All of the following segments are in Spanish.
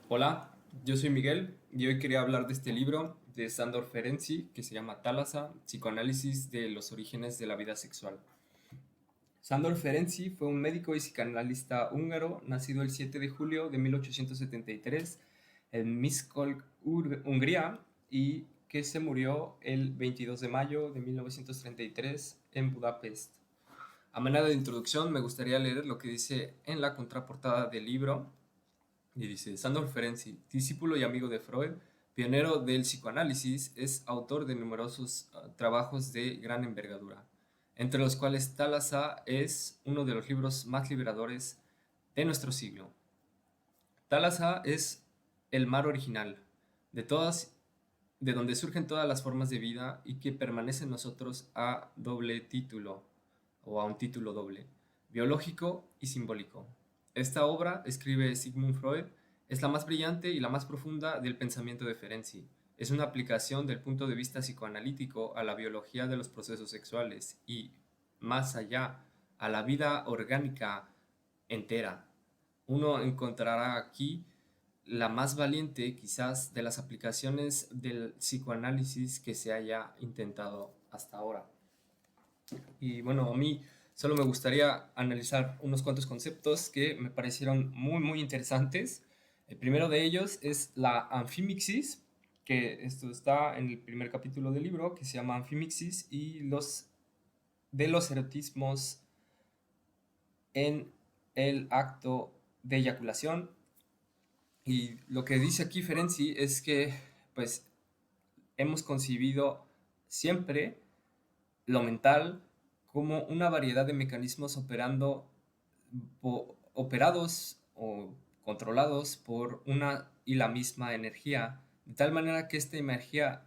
Hola, yo soy Miguel y hoy quería hablar de este libro de Sándor Ferenczi que se llama Thalassa, Psicoanálisis de los orígenes de la vida sexual. Sándor Ferenczi fue un médico y psicoanalista húngaro nacido el 7 de julio de 1873 en Miskolc, Hungría, y que se murió el 22 de mayo de 1933 en Budapest. A manera de introducción, me gustaría leer lo que dice en la contraportada del libro. Y dice, Sandor Ferenczi, discípulo y amigo de Freud, pionero del psicoanálisis, es autor de numerosos trabajos de gran envergadura, entre los cuales Thalassa es uno de los libros más liberadores de nuestro siglo. Thalassa es el mar original, de todas, de donde surgen todas las formas de vida y que permanece en nosotros a doble título, o a un título doble, biológico y simbólico. Esta obra, escribe Sigmund Freud, es la más brillante y la más profunda del pensamiento de Ferenczi. Es una aplicación del punto de vista psicoanalítico a la biología de los procesos sexuales y, más allá, a la vida orgánica entera. Uno encontrará aquí la más valiente quizás de las aplicaciones del psicoanálisis que se haya intentado hasta ahora. Y bueno, a mí solo me gustaría analizar unos cuantos conceptos que me parecieron muy interesantes. El primero de ellos es la anfimixis, que esto está en el primer capítulo del libro, que se llama Anfimixis y los erotismos en el acto de eyaculación. Y lo que dice aquí Ferenczi es que pues hemos concebido siempre lo mental como una variedad de mecanismos operados o controlados por una y la misma energía, de tal manera que esta energía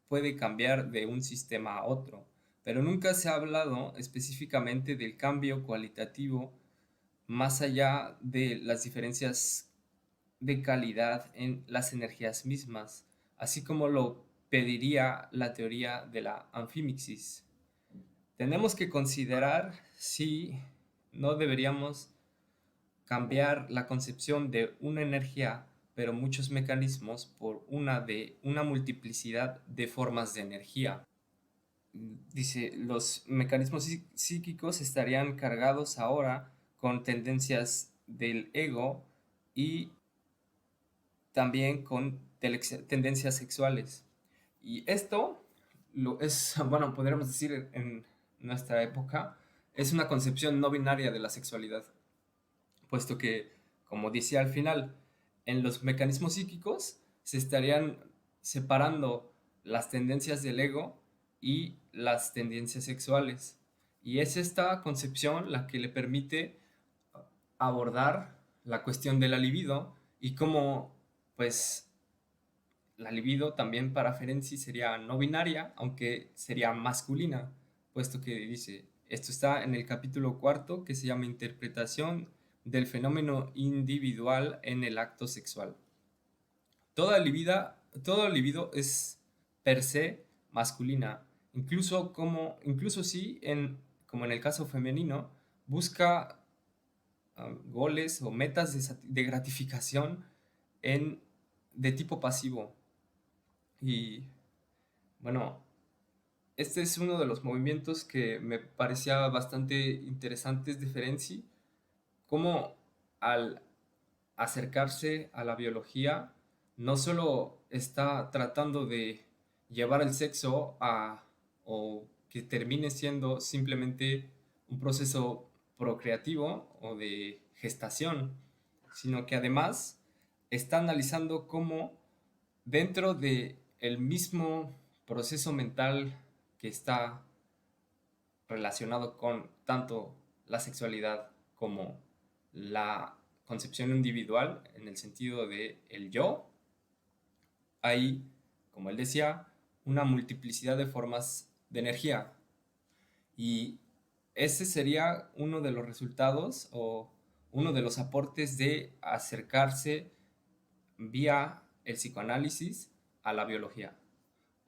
puede cambiar de un sistema a otro, pero nunca se ha hablado específicamente del cambio cualitativo más allá de las diferencias de calidad en las energías mismas, así como lo pediría la teoría de la anfimixis. Tenemos que considerar si no deberíamos cambiar la concepción de una energía, pero muchos mecanismos, por una multiplicidad de formas de energía. Dice, los mecanismos psíquicos estarían cargados ahora con tendencias del ego y también con tendencias sexuales. Y esto bueno, podríamos decir en nuestra época, es una concepción no binaria de la sexualidad, puesto que, como decía al final, en los mecanismos psíquicos se estarían separando las tendencias del ego y las tendencias sexuales. Y es esta concepción la que le permite abordar la cuestión de la libido y cómo, pues, la libido también para Ferenczi sería no binaria, aunque sería masculina, puesto que dice, esto está en el capítulo cuarto que se llama Interpretación del fenómeno individual en el acto sexual. Toda libido, todo libido es per se masculina, incluso si como en el caso femenino, busca goles o metas de gratificación en, de tipo pasivo. Y bueno, este es uno de los movimientos que me parecía bastante interesantes de Ferenczi, cómo al acercarse a la biología no solo está tratando de llevar el sexo a o que termine siendo simplemente un proceso procreativo o de gestación, sino que además está analizando cómo dentro de el mismo proceso mental que está relacionado con tanto la sexualidad como la concepción individual en el sentido de el yo, hay, como él decía, una multiplicidad de formas de energía. Y ese sería uno de los resultados o uno de los aportes de acercarse vía el psicoanálisis a la biología.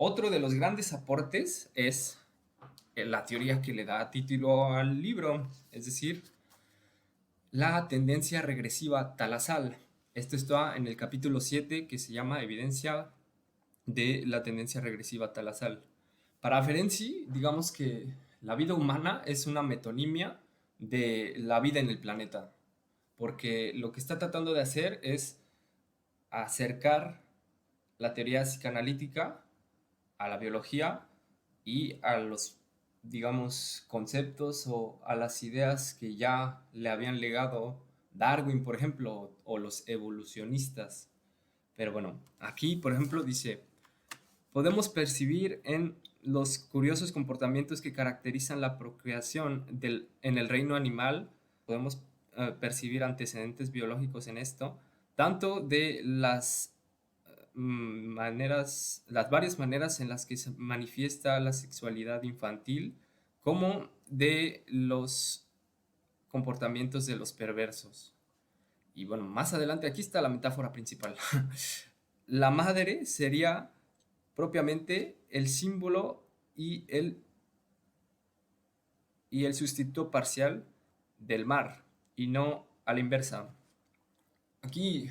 Otro de los grandes aportes es la teoría que le da título al libro, es decir, la tendencia regresiva talasal. Esto está en el capítulo 7 que se llama Evidencia de la tendencia regresiva talasal. Para Ferenczi, digamos que la vida humana es una metonimia de la vida en el planeta, porque lo que está tratando de hacer es acercar la teoría psicoanalítica a la biología y a los, digamos, conceptos o a las ideas que ya le habían legado Darwin, por ejemplo, o los evolucionistas. Pero bueno, aquí, por ejemplo, dice, podemos percibir en los curiosos comportamientos que caracterizan la procreación en el reino animal, podemos percibir antecedentes biológicos en esto, tanto de las maneras, las varias maneras en las que se manifiesta la sexualidad infantil, como de los comportamientos de los perversos. Y bueno, más adelante aquí está la metáfora principal. La madre sería propiamente el símbolo y el sustituto parcial del mar, y no a la inversa. Aquí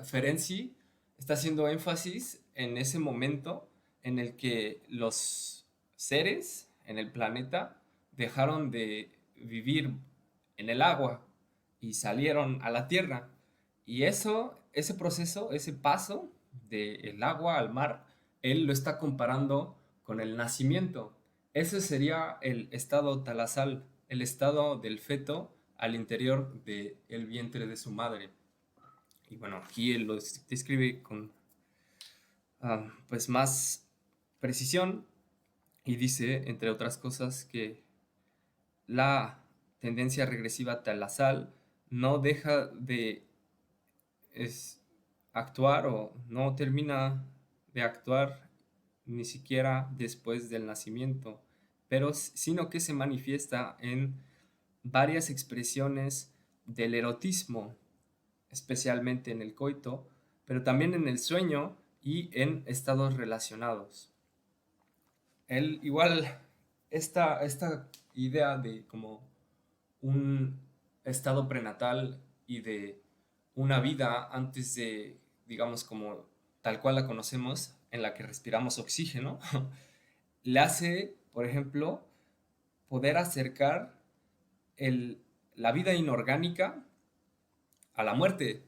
Ferenczi está haciendo énfasis en ese momento en el que los seres en el planeta dejaron de vivir en el agua y salieron a la tierra. Y eso, ese proceso, ese paso del agua al mar, él lo está comparando con el nacimiento. Ese sería el estado talasal, el estado del feto al interior del vientre de su madre. Y bueno, aquí él lo describe con pues más precisión y dice, entre otras cosas, que la tendencia regresiva talasal no deja de actuar o no termina de actuar ni siquiera después del nacimiento, pero sino que se manifiesta en varias expresiones del erotismo, especialmente en el coito, pero también en el sueño y en estados relacionados. Él igual, esta idea de como un estado prenatal y de una vida antes de, digamos, como tal cual la conocemos, en la que respiramos oxígeno, le hace, por ejemplo, poder acercar el, la vida inorgánica a la muerte.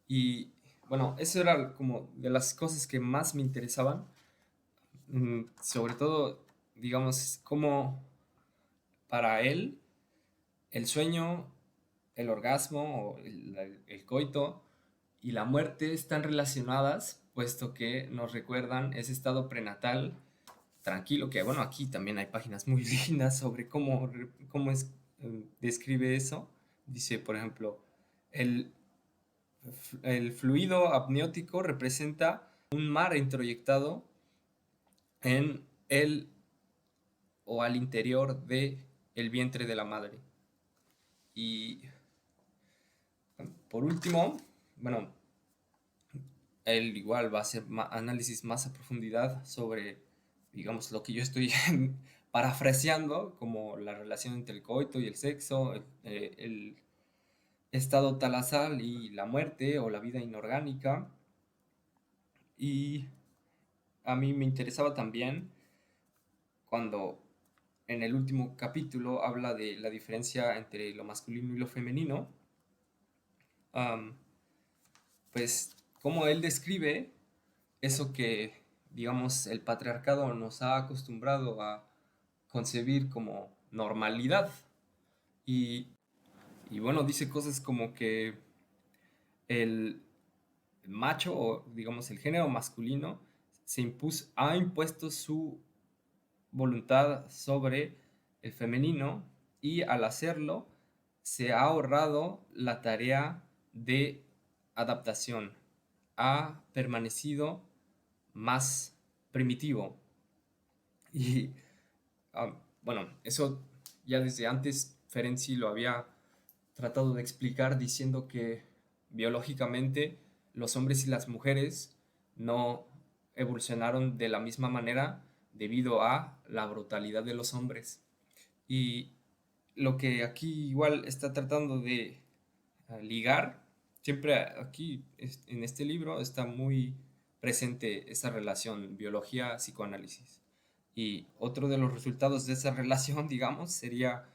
Y bueno, eso era como de las cosas que más me interesaban, sobre todo, digamos, como para él el sueño, el orgasmo o el coito y la muerte están relacionadas, puesto que nos recuerdan ese estado prenatal tranquilo, que bueno, aquí también hay páginas muy lindas sobre cómo describe eso. Dice, por ejemplo, el, el fluido amniótico representa un mar introyectado en el o al interior de el vientre de la madre. Y por último, bueno, él igual va a hacer análisis más a profundidad sobre, digamos, lo que yo estoy parafraseando, como la relación entre el coito y el sexo, el estado talasal y la muerte o la vida inorgánica. Y a mí me interesaba también cuando en el último capítulo habla de la diferencia entre lo masculino y lo femenino, um, pues como él describe eso que, digamos, el patriarcado nos ha acostumbrado a concebir como normalidad. Y, y bueno, dice cosas como que el macho, o digamos el género masculino, ha impuesto su voluntad sobre el femenino y al hacerlo se ha ahorrado la tarea de adaptación, ha permanecido más primitivo. Y bueno, eso ya desde antes Ferenczi lo había tratado de explicar diciendo que biológicamente los hombres y las mujeres no evolucionaron de la misma manera debido a la brutalidad de los hombres. Y lo que aquí igual está tratando de ligar siempre aquí en este libro está muy presente esa relación biología-psicoanálisis. Y otro de los resultados de esa relación, digamos, sería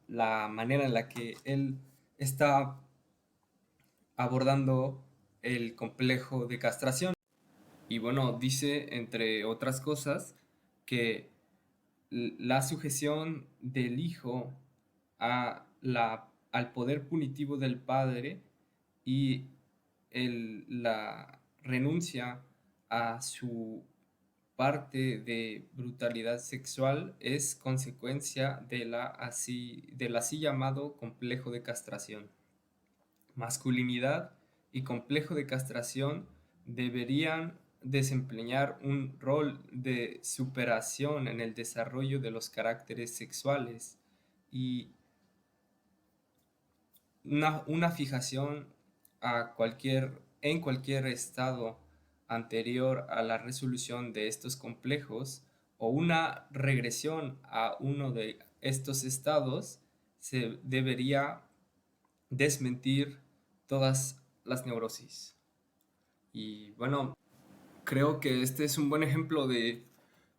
la manera en la que él está abordando el complejo de castración. Y bueno, dice, entre otras cosas, que la sujeción del hijo al poder punitivo del padre y la renuncia a su parte de brutalidad sexual es consecuencia del así llamado complejo de castración. Masculinidad y complejo de castración deberían desempeñar un rol de superación en el desarrollo de los caracteres sexuales y una fijación en cualquier estado anterior a la resolución de estos complejos o una regresión a uno de estos estados se debería desmentir todas las neurosis. Y bueno, creo que este es un buen ejemplo de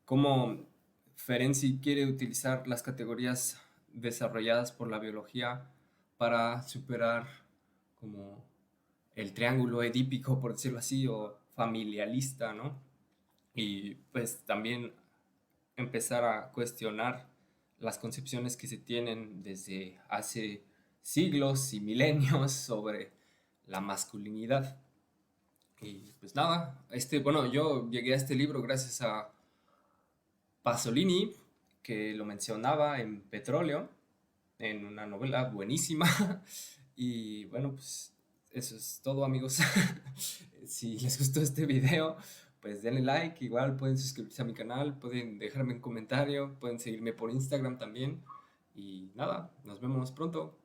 cómo Ferenczi quiere utilizar las categorías desarrolladas por la biología para superar como el triángulo edípico, por decirlo así, o familialista, ¿no? Y pues también empezar a cuestionar las concepciones que se tienen desde hace siglos y milenios sobre la masculinidad. Y pues nada, bueno, yo llegué a este libro gracias a Pasolini, que lo mencionaba en Petróleo, en una novela buenísima. Y bueno, pues eso es todo, amigos. Si les gustó este video, pues denle like, igual pueden suscribirse a mi canal, pueden dejarme un comentario, pueden seguirme por Instagram también. Y nada, nos vemos pronto.